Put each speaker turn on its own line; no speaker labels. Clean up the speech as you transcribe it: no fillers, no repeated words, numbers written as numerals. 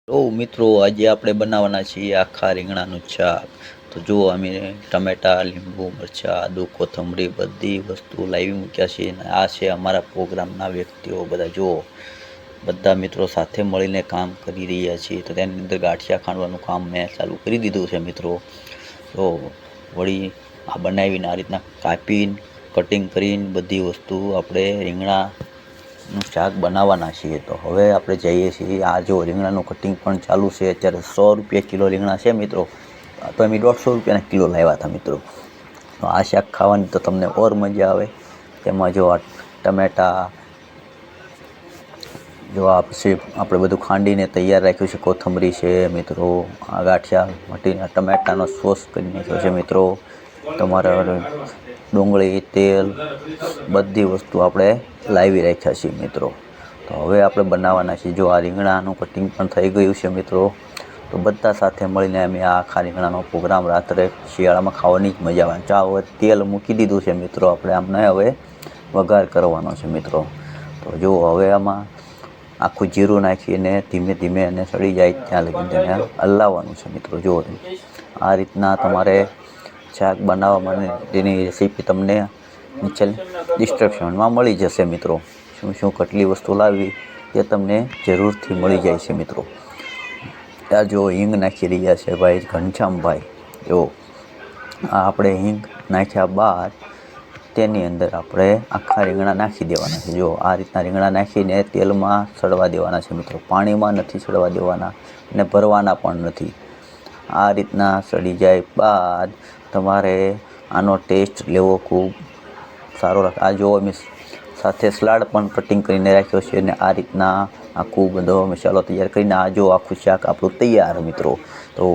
તો મિત્રો આજે આપણે બનાવવાના છીએ આખા રીંગણાનું શાક. તો જુઓ અમે ટમેટા, લીંબુ, મરચાં, આદુ, કોથમરી બધી વસ્તુ લાવી મૂક્યા છે. અને આ છે અમારા પ્રોગ્રામના વ્યક્તિઓ બધા. જુઓ બધા મિત્રો સાથે મળીને કામ કરી રહ્યા છીએ. તો તેની અંદર ગાંઠિયા ખાંડવાનું કામ મેં ચાલુ કરી દીધું છે મિત્રો. તો વળી આ બનાવીને આ રીતના કાપીને કટિંગ કરીને બધી વસ્તુ આપણે રીંગણાનું શાક બનાવવાના છીએ. તો હવે આપણે જઈએ છીએ. આ જો રીંગણાનું કટિંગ પણ ચાલુ છે. અત્યારે 100 રૂપિયા કિલો રીંગણા છે મિત્રો. તો અમે 150 રૂપિયાના કિલો લાવ્યા હતા મિત્રો. તો આ શાક ખાવાની તો તમને ઓર મજા આવે. તેમાં જો આ ટમેટા, જો આ પછી આપણે બધું ખાંડીને તૈયાર રાખ્યું છે. કોથમરી છે મિત્રો, આ ગાંઠિયા મટીને ટમેટાનો સોસ કરી નાખ્યો છે મિત્રો. તમારા ડુંગળી, તેલ બધી વસ્તુ આપણે લાવી રાખ્યા છીએ મિત્રો. તો હવે આપણે બનાવવાના છીએ. જો આ રીંગણાનું કટિંગ પણ થઈ ગયું છે મિત્રો. તો બધા સાથે મળીને અમે આ આખા રીંગણાનો પ્રોગ્રામ રાત્રે શિયાળામાં ખાવાની જ મજા આવે. ચા હવે તેલ મૂકી દીધું છે મિત્રો. આપણે આમને હવે વઘાર કરવાનો છે મિત્રો. તો જો હવે આમાં આખું જીરું નાખીને ધીમે ધીમે અને સડી જાય ત્યાં લગી તેને હલાવવાનું છે મિત્રો. જુઓ આ રીતના તમારે શાક બનાવવા માટેની રેસીપી તમને નીચે ડિસ્ક્રિપ્શનમાં મળી જશે મિત્રો. શું કેટલી વસ્તુ લાવવી તે તમને જરૂરથી મળી જાય છે મિત્રો. ત્યાં જો હિંગ નાખી રહ્યા છે ભાઈ ઘનશ્યામભાઈ. જો આ આપણે હિંગ નાખ્યા બાદ તેની અંદર આપણે આખા રીંગણા નાખી દેવાના છે. જો આ રીતના રીંગણા નાખીને તેલમાં સડવા દેવાના છે મિત્રો. પાણીમાં નથી સડવા દેવાના અને ભરવાના પણ નથી. આ રીતના સડી જાય બાદ તમારે આનો ટેસ્ટ લેવો ખૂબ સારો લાગે. આ જો અમે સાથે સલાડ પણ કટિંગ કરીને રાખ્યો છે. અને આ રીતના આખું બધો મસાલો તૈયાર કરીને આ જો આખું શાક આપણું તૈયાર મિત્રો. તો